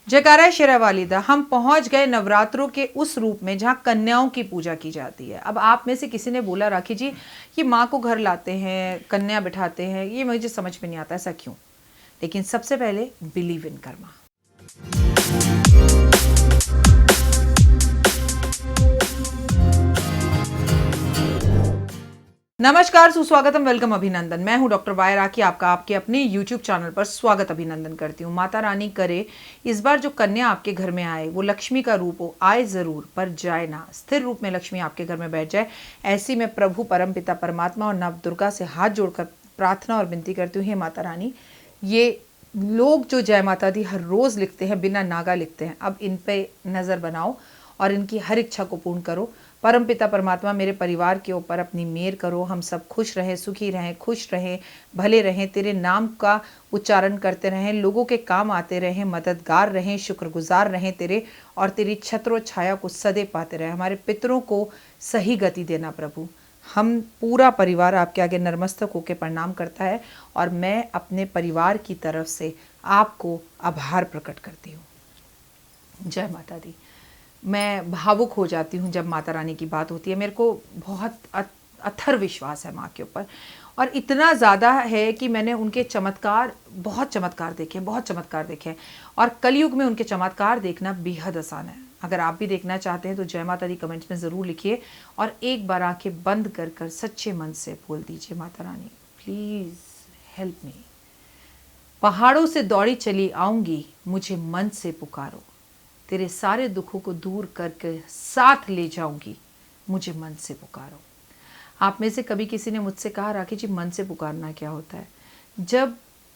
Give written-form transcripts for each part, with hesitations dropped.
जयकारा है शेरा वालिदा। हम पहुंच गए नवरात्रों के उस रूप में जहां कन्याओं की पूजा की जाती है। अब आप में से किसी ने बोला राखी जी कि माँ को घर लाते हैं, कन्या बिठाते हैं, ये मुझे समझ में नहीं आता ऐसा क्यों। लेकिन सबसे पहले बिलीव इन कर्मा। नमस्कार, सुस्वागतम, वेलकम, अभिनंदन। मैं हूं डॉक्टर वाई राखी, आपका आपके अपने YouTube चैनल पर स्वागत अभिनंदन करती हूं। माता रानी करे इस बार जो कन्या आपके घर में आए वो लक्ष्मी का रूप हो, आए जरूर पर जाए ना, स्थिर रूप में लक्ष्मी आपके घर में बैठ जाए। ऐसी में प्रभु परमपिता परमात्मा और नव दुर्गा से हाथ जोड़कर प्रार्थना और विनती करती हूँ, हे माता रानी, ये लोग जो जय माता दी हर रोज लिखते हैं, बिना नागा लिखते हैं, अब इन पे नजर बनाओ और इनकी हर इच्छा को पूर्ण करो। परमपिता परमात्मा मेरे परिवार के ऊपर अपनी मेहर करो, हम सब खुश रहें, सुखी रहें, खुश रहें, भले रहें, तेरे नाम का उच्चारण करते रहें, लोगों के काम आते रहें, मददगार रहें, शुक्रगुजार रहें तेरे, और तेरी छत्र छाया को सदैव पाते रहें। हमारे पितरों को सही गति देना प्रभु। हम पूरा परिवार आपके आगे नतमस्तक होकर प्रणाम करता है और मैं अपने परिवार की तरफ से आपको आभार प्रकट करती हूँ। जय माता दी। मैं भावुक हो जाती हूँ जब माता रानी की बात होती है। मेरे को बहुत अथर विश्वास है माँ के ऊपर, और इतना ज़्यादा है कि मैंने उनके चमत्कार, बहुत चमत्कार देखे, बहुत चमत्कार देखे, और कलयुग में उनके चमत्कार देखना बेहद आसान है। अगर आप भी देखना चाहते हैं तो जय माता दी कमेंट्स में ज़रूर लिखिए और एक बार आंखें बंद कर कर सच्चे मन से बोल दीजिए, Mata Rani please help me. पहाड़ों से दौड़ी चली आऊँगी, मुझे मन से पुकारो, तेरे सारे दुखों को दूर करके साथ ले जाऊंगी, मुझे मन से पुकारो। आप में से कभी किसी ने मुझसे कहा, राखी जी मन से पुकारना क्या होता है? जब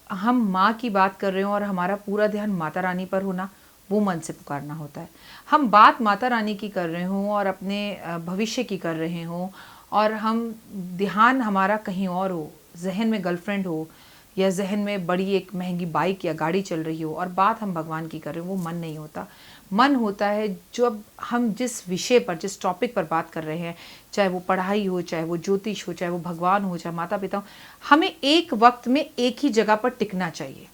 हम माँ की बात कर रहे हो और हमारा पूरा ध्यान माता रानी पर होना, वो मन से पुकारना होता है। हम बात माता रानी की कर रहे हों और अपने भविष्य की कर रहे हों, और हम ध्यान हमारा कहीं और हो, जहन में गर्लफ्रेंड हो या जहन में बड़ी एक महंगी बाइक या गाड़ी चल रही हो, और बात हम भगवान की कर रहे हो, वो मन नहीं होता। मन होता है जब हम जिस विषय पर, जिस टॉपिक पर बात कर रहे हैं, चाहे वो पढ़ाई हो, चाहे वो ज्योतिष हो, चाहे वो भगवान हो, चाहे माता पिता हो, हमें एक वक्त में एक ही जगह पर टिकना चाहिए।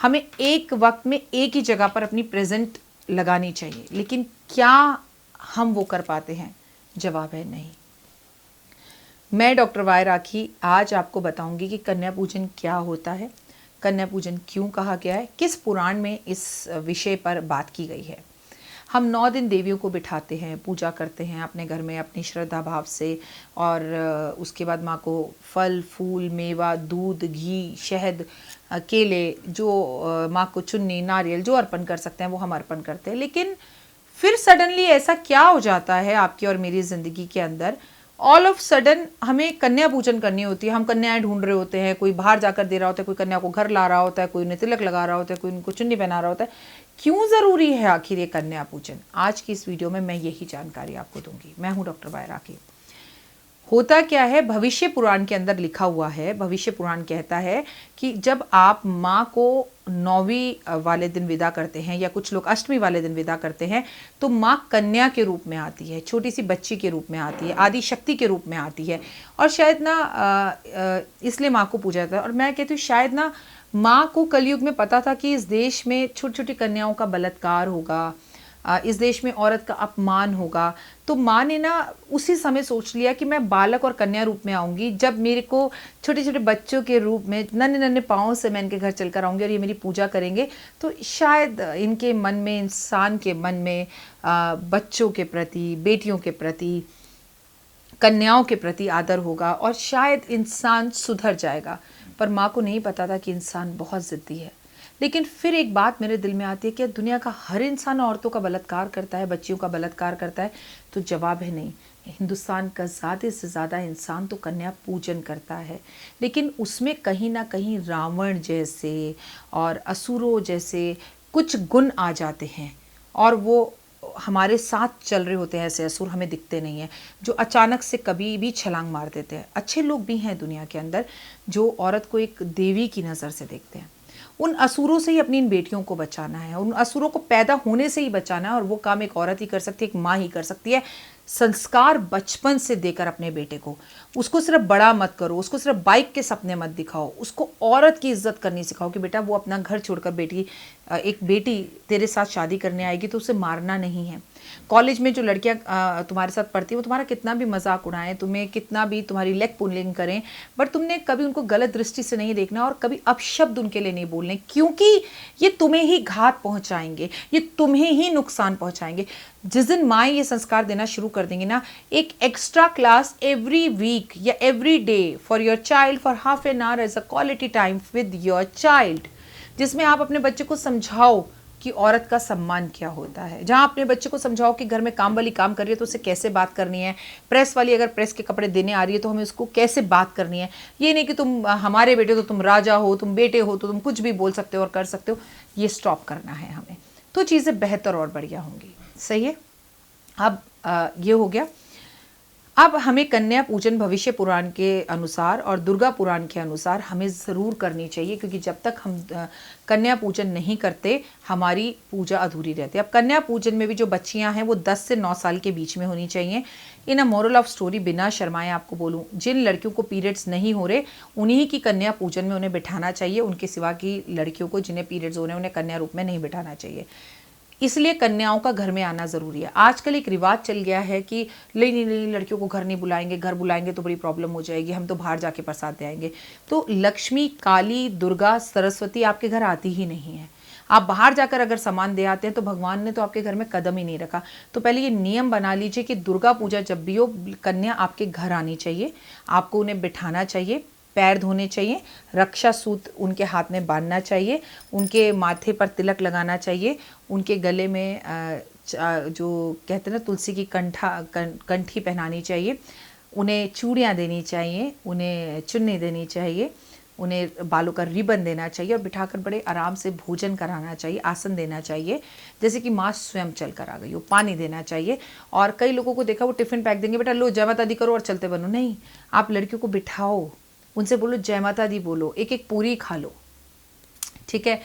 हमें एक वक्त में एक ही जगह पर अपनी प्रेजेंट लगानी चाहिए। लेकिन क्या हम वो कर पाते हैं? जवाब है नहीं। मैं डॉक्टर वाई राखी आज आपको बताऊंगी कि कन्या पूजन क्या होता है, कन्या पूजन क्यों कहा गया है, किस पुराण में इस विषय पर बात की गई है। हम 9 दिन देवियों को बिठाते हैं, पूजा करते हैं अपने घर में अपनी श्रद्धा भाव से, और उसके बाद माँ को फल फूल मेवा दूध घी शहद केले, जो माँ को चुन्नी नारियल जो अर्पण कर सकते हैं वो हम अर्पण करते हैं। लेकिन फिर सडनली ऐसा क्या हो जाता है आपकी और मेरी ज़िंदगी के अंदर, ऑल ऑफ सडन हमें कन्या पूजन करनी होती है। हम कन्याएं ढूंढ रहे होते हैं, कोई बाहर जाकर दे रहा होता है, कोई कन्या को घर ला रहा होता है, कोई उन्हें तिलक लगा रहा होता है, कोई उनको चुन्नी पहना रहा होता है। क्यों ज़रूरी है आखिर ये कन्या पूजन? आज की इस वीडियो में मैं यही जानकारी आपको दूंगी। मैं हूं डॉक्टर वाई राखी। होता क्या है, भविष्य पुराण के अंदर लिखा हुआ है, भविष्य पुराण कहता है कि जब आप माँ को 9वीं वाले दिन विदा करते हैं, या कुछ लोग 8वीं वाले दिन विदा करते हैं, तो माँ कन्या के रूप में आती है, छोटी सी बच्ची के रूप में आती है, आदि शक्ति के रूप में आती है। और शायद ना इसलिए माँ को पूजा जाता है। और मैं कहती हूँ शायद ना माँ को कलयुग में पता था कि इस देश में छोटी छोटी कन्याओं का बलात्कार होगा, इस देश में औरत का अपमान होगा, तो माँ ने ना उसी समय सोच लिया कि मैं बालक और कन्या रूप में आऊँगी। जब मेरे को छोटे छोटे बच्चों के रूप में नन्हे नन्हे पाँव से मैं इनके घर चलकर आऊँगी और ये मेरी पूजा करेंगे, तो शायद इनके मन में, इंसान के मन में बच्चों के प्रति, बेटियों के प्रति, कन्याओं के प्रति आदर होगा और शायद इंसान सुधर जाएगा। पर माँ को नहीं पता था कि इंसान बहुत ज़िद्दी है। लेकिन फिर एक बात मेरे दिल में आती है कि दुनिया का हर इंसान औरतों का बलात्कार करता है, बच्चियों का बलात्कार करता है, तो जवाब है नहीं। हिंदुस्तान का ज़्यादा से ज़्यादा इंसान तो कन्या पूजन करता है, लेकिन उसमें कहीं ना कहीं रावण जैसे और असुरों जैसे कुछ गुण आ जाते हैं, और वो हमारे साथ चल रहे होते हैं। ऐसे असुर हमें दिखते नहीं हैं जो अचानक से कभी भी छलांग मार देते हैं। अच्छे लोग भी हैं दुनिया के अंदर जो औरत को एक देवी की नज़र से देखते हैं। उन असुरों से ही अपनी इन बेटियों को बचाना है, उन असुरों को पैदा होने से ही बचाना है, और वो काम एक औरत ही कर सकती है, एक माँ ही कर सकती है। संस्कार बचपन से देकर अपने बेटे को, उसको सिर्फ बड़ा मत करो, उसको सिर्फ बाइक के सपने मत दिखाओ, उसको औरत की इज्जत करनी सिखाओ कि बेटा वो अपना घर छोड़कर एक बेटी तेरे साथ शादी करने आएगी तो उसे मारना नहीं है। कॉलेज में जो लड़कियां तुम्हारे साथ पढ़ती हैं वो तुम्हारा कितना भी मजाक उड़ाएं, तुम्हें कितना भी तुम्हारी लेग पुलिंग करें, बट तुमने कभी उनको गलत दृष्टि से नहीं देखना और कभी अपशब्द उनके लिए नहीं बोलने, क्योंकि ये तुम्हें ही घात पहुंचाएंगे, ये तुम्हें ही नुकसान पहुंचाएंगे। जिस दिन माएँ ये संस्कार देना शुरू कर देंगी ना, एक एक्स्ट्रा क्लास एवरी वीक या every day for your child for half an hour as a quality time with your child, जिसमें आप अपने बच्चे को समझाओ कि औरत का सम्मान क्या होता है, जहां अपने बच्चे को समझाओ कि घर में काम वाली काम कर रही है तो उसे कैसे बात करनी है, प्रेस वाली अगर प्रेस के कपड़े देने आ रही है तो हमें उसको कैसे बात करनी है। ये नहीं कि तुम हमारे बेटे तो तुम राजा हो, तुम बेटे हो तो तुम कुछ भी बोल सकते हो और कर सकते हो, ये स्टॉप करना है हमें, तो चीज़ें बेहतर और बढ़िया होंगी। सही है। अब ये हो गया। अब हमें कन्या पूजन भविष्य पुराण के अनुसार और दुर्गा पुराण के अनुसार हमें ज़रूर करनी चाहिए, क्योंकि जब तक हम कन्या पूजन नहीं करते हमारी पूजा अधूरी रहती है। अब कन्या पूजन में भी जो बच्चियां हैं वो 10 से 9 साल के बीच में होनी चाहिए। इन अ मोरल ऑफ स्टोरी, बिना शर्माए आपको बोलूं, जिन लड़कियों को पीरियड्स नहीं हो रहे उन्हीं की कन्या पूजन में उन्हें बिठाना चाहिए, उनके सिवा की लड़कियों को जिन्हें पीरियड्स हो रहे हैं उन्हें कन्या रूप में नहीं बिठाना चाहिए। इसलिए कन्याओं का घर में आना ज़रूरी है। आजकल एक रिवाज चल गया है कि नहीं लड़कियों को घर नहीं बुलाएंगे, घर बुलाएंगे तो बड़ी प्रॉब्लम हो जाएगी, हम तो बाहर जाके प्रसाद दे आएंगे। तो लक्ष्मी, काली, दुर्गा, सरस्वती आपके घर आती ही नहीं है। आप बाहर जाकर अगर सामान दे आते हैं तो भगवान ने तो आपके घर में कदम ही नहीं रखा। तो पहले ये नियम बना लीजिए कि दुर्गा पूजा जब भी हो, कन्या आपके घर आनी चाहिए, आपको उन्हें बिठाना चाहिए, पैर धोने चाहिए, रक्षा सूत्र उनके हाथ में बांधना चाहिए, उनके माथे पर तिलक लगाना चाहिए, उनके गले में जो कहते हैं ना तुलसी की कंठी पहनानी चाहिए, उन्हें चूड़ियाँ देनी चाहिए, उन्हें चुन्नी देनी चाहिए, उन्हें बालों का रिबन देना चाहिए और बिठाकर बड़े आराम से भोजन कराना चाहिए, आसन देना चाहिए, जैसे कि माँ स्वयं चल कर आ गई हो, पानी देना चाहिए। और कई लोगों को देखा वो टिफ़िन पैक देंगे, बेटा लो जय माता दी करो और चलते बनो। नहीं, आप लड़कियों को बिठाओ, उनसे बोलो जय माता दी बोलो, एक एक पूरी खा लो, ठीक है।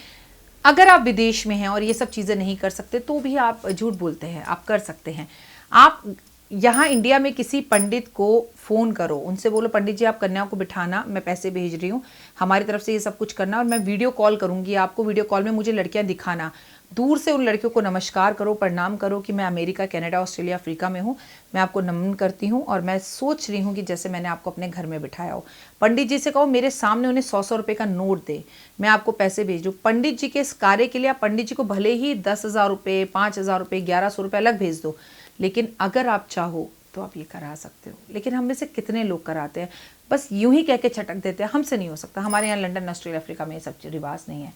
अगर आप विदेश में हैं और ये सब चीज़ें नहीं कर सकते तो भी आप झूठ बोलते हैं, आप कर सकते हैं। आप यहाँ इंडिया में किसी पंडित को फ़ोन करो, उनसे बोलो पंडित जी आप कन्याओं को बिठाना, मैं पैसे भेज रही हूँ, हमारी तरफ से ये सब कुछ करना और मैं वीडियो कॉल करूँगी आपको, वीडियो कॉल में मुझे लड़कियाँ दिखाना। दूर से उन लड़कियों को नमस्कार करो, प्रणाम करो कि मैं अमेरिका, कनाडा, ऑस्ट्रेलिया, अफ्रीका में हूँ, मैं आपको नमन करती हूँ और मैं सोच रही हूँ कि जैसे मैंने आपको अपने घर में बिठाया हो। पंडित जी से कहो मेरे सामने उन्हें 100-100 रुपये का नोट दे, मैं आपको पैसे भेज दूँ। पंडित जी के इस कार्य के लिए आप पंडित जी को भले ही 10,000 रुपये, 5,000 रुपये, 1,100 रुपये अलग भेज दो, लेकिन अगर आप चाहो तो आप ये करा सकते हो। लेकिन हम में से कितने लोग कराते हैं, बस यूं ही कह के छटक देते हैं, हमसे नहीं हो सकता। हमारे यहाँ लंदन, ऑस्ट्रेलिया, अफ्रीका में ये सब रिवाज नहीं है।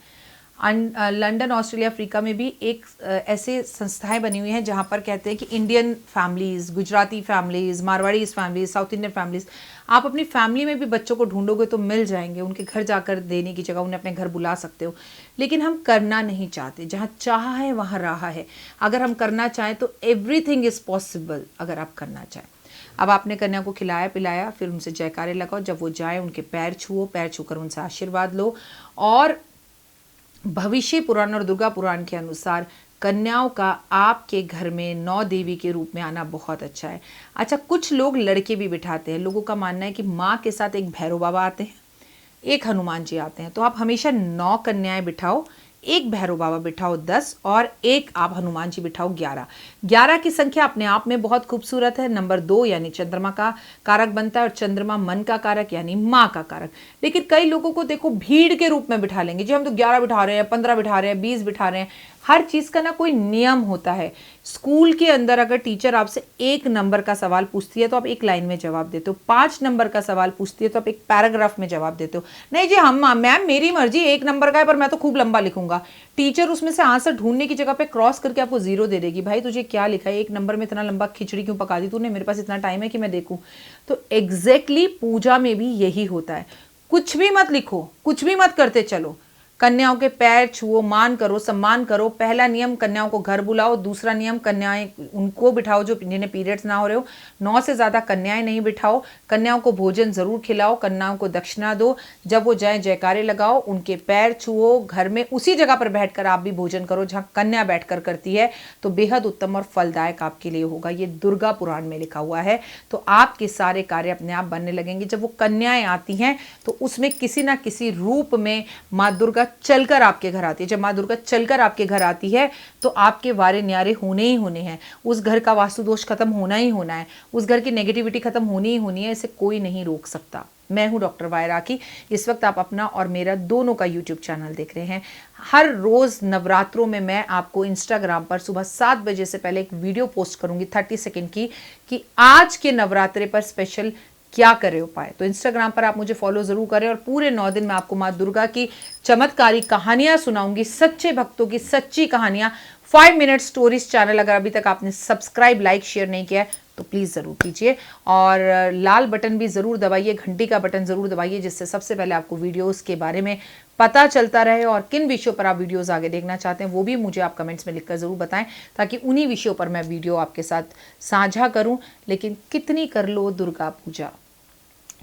लंदन, ऑस्ट्रेलिया, अफ्रीका में भी एक ऐसे संस्थाएं बनी हुई हैं जहाँ पर कहते हैं कि Indian families, Gujarati families, Marwari families, south Indian families, आप अपनी फैमिली में भी बच्चों को ढूंढोगे तो मिल जाएंगे, उनके घर जाकर देने की जगह उन्हें अपने घर बुला सकते हो। लेकिन हम करना नहीं चाहते, जहाँ चाह है वहाँ राह है। अगर हम करना चाहें तो एवरीथिंग इज़ पॉसिबल, अगर आप करना चाहें। अब आपने कन्या को खिलाया पिलाया, फिर उनसे जयकारे लगाओ, जब वो जाए उनके पैर छुओ, पैर छूकर उनसे आशीर्वाद लो। और भविष्य पुराण और दुर्गा पुराण के अनुसार कन्याओं का आपके घर में 9 देवी के रूप में आना बहुत अच्छा है। अच्छा, कुछ लोग लड़के भी बिठाते हैं। लोगों का मानना है कि माँ के साथ एक भैरव बाबा आते हैं, एक हनुमान जी आते हैं, तो आप हमेशा 9 कन्याएं बिठाओ, एक भैरव बाबा बिठाओ 10 और एक आप हनुमान जी बिठाओ 11। 11 की संख्या अपने आप में बहुत खूबसूरत है। नंबर 2 यानी चंद्रमा का कारक बनता है और चंद्रमा मन का कारक यानी माँ का कारक। लेकिन कई लोगों को देखो भीड़ के रूप में बिठा लेंगे, जी हम तो 11 बिठा रहे हैं, 15 बिठा रहे हैं, 20 बिठा रहे हैं। हर चीज़ का ना कोई नियम होता है। स्कूल के अंदर अगर टीचर आपसे 1 नंबर का सवाल पूछती है तो आप 1 लाइन में जवाब देते हो, 5 नंबर का सवाल पूछती है तो आप 1 पैराग्राफ में जवाब देते हो। नहीं जी हम मैम मेरी मर्जी 1 नंबर का है पर मैं तो खूब लंबा लिखूंगा। टीचर उसमें से आंसर ढूंढने की जगह पे क्रॉस करके आपको 0 दे देगी। भाई तुझे क्या लिखा है, 1 नंबर में इतना लंबा खिचड़ी क्यों पका दी तूने, मेरे पास इतना टाइम है कि मैं देखूं। तो एग्जैक्टली पूजा में भी यही होता है। कुछ भी मत लिखो, कुछ भी मत करते चलो, कन्याओं के पैर छुओ, मान करो, सम्मान करो। पहला नियम, कन्याओं को घर बुलाओ। दूसरा नियम, कन्याएं उनको बिठाओ जो जिन्हें पीरियड्स ना हो रहे हो। 9 से ज़्यादा कन्याएं नहीं बिठाओ। कन्याओं को भोजन ज़रूर खिलाओ। कन्याओं को दक्षिणा दो। जब वो जाए जयकारे लगाओ, उनके पैर छुओ। घर में उसी जगह पर बैठकर आप भी भोजन करो जहाँ कन्या बैठकर करती है, तो बेहद उत्तम और फलदायक आपके लिए होगा। ये दुर्गा पुराण में लिखा हुआ है। तो आपके सारे कार्य अपने आप बनने लगेंगे। जब वो कन्याएं आती हैं तो उसमें किसी ना किसी रूप में माँ दुर्गा चलकर आपके घर आती है। जब माँ दुर्गा चलकर आपके घर आती है तो आपके वारे न्यारे होने ही होने हैं। उस घर का वास्तु दोष खत्म होना ही होना है। उस घर की नेगेटिविटी खत्म होनी ही होनी है। इसे कोई नहीं रोक सकता। मैं हूं डॉक्टर वाय राखी। इस वक्त आप अपना और मेरा दोनों का यूट्यूब चैनल देख रहे हैं। हर रोज नवरात्रों में मैं आपको इंस्टाग्राम पर सुबह 7 बजे से पहले एक वीडियो पोस्ट करूंगी 30 सेकंड की, कि आज के नवरात्रे पर स्पेशल क्या करें उपाय। तो इंस्टाग्राम पर आप मुझे फॉलो जरूर करें और पूरे 9 दिन में आपको माँ दुर्गा की चमत्कारी कहानियां सुनाऊंगी, सच्चे भक्तों की सच्ची कहानियां। 5 मिनट स्टोरीज चैनल अगर अभी तक आपने सब्सक्राइब, लाइक, शेयर नहीं किया है तो प्लीज़ ज़रूर कीजिए। और लाल बटन भी ज़रूर दबाइए, घंटी का बटन ज़रूर दबाइए, जिससे सबसे पहले आपको वीडियोस के बारे में पता चलता रहे। और किन विषयों पर आप वीडियोस आगे देखना चाहते हैं वो भी मुझे आप कमेंट्स में लिखकर ज़रूर बताएं, ताकि उन्हीं विषयों पर मैं वीडियो आपके साथ साझा करूं। लेकिन कितनी कर लो दुर्गा पूजा,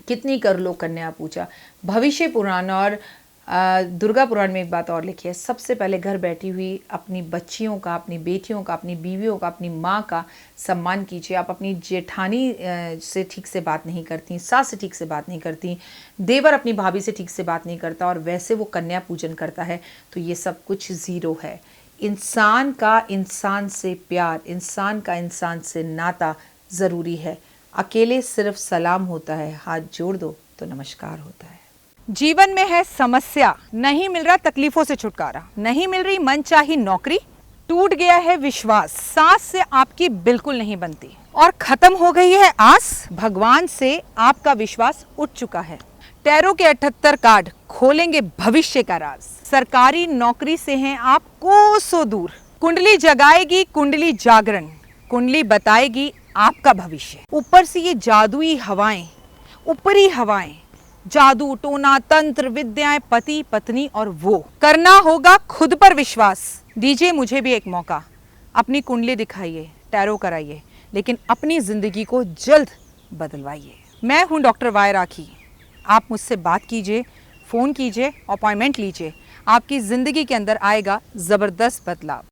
कितनी कर लो कन्या पूजा। भविष्य पुराण और दुर्गा पुराण में एक बात और लिखी है, सबसे पहले घर बैठी हुई अपनी बच्चियों का, अपनी बेटियों का, अपनी बीवियों का, अपनी माँ का सम्मान कीजिए। आप अपनी जेठानी से ठीक से बात नहीं करती, सास से ठीक से बात नहीं करती, देवर अपनी भाभी से ठीक से बात नहीं करता, और वैसे वो कन्या पूजन करता है, तो ये सब कुछ ज़ीरो है। इंसान का इंसान से प्यार, इंसान का इंसान से नाता ज़रूरी है। अकेले सिर्फ सलाम होता है, हाथ जोड़ दो तो नमस्कार होता है। जीवन में है समस्या, नहीं मिल रहा तकलीफों से छुटकारा, नहीं मिल रही मनचाही नौकरी, टूट गया है विश्वास, सास से आपकी बिल्कुल नहीं बनती, और खत्म हो गई है आस, भगवान से आपका विश्वास उठ चुका है। टैरो के 78 कार्ड खोलेंगे भविष्य का राज। सरकारी नौकरी से हैं आप कोसों दूर, कुंडली जगाएगी कुंडली जागरण, कुंडली बताएगी आपका भविष्य। ऊपर से ये जादुई हवाएं, ऊपरी हवाएं, जादू टोना तंत्र विद्याएं, पति पत्नी और वो, करना होगा खुद पर विश्वास। दीजिए मुझे भी एक मौका, अपनी कुंडली दिखाइए, टैरो कराइए, लेकिन अपनी जिंदगी को जल्द बदलवाइए। मैं हूं डॉक्टर वाय राखी। आप मुझसे बात कीजिए, फ़ोन कीजिए, अपॉइंटमेंट लीजिए। आपकी ज़िंदगी के अंदर आएगा ज़बरदस्त बदलाव।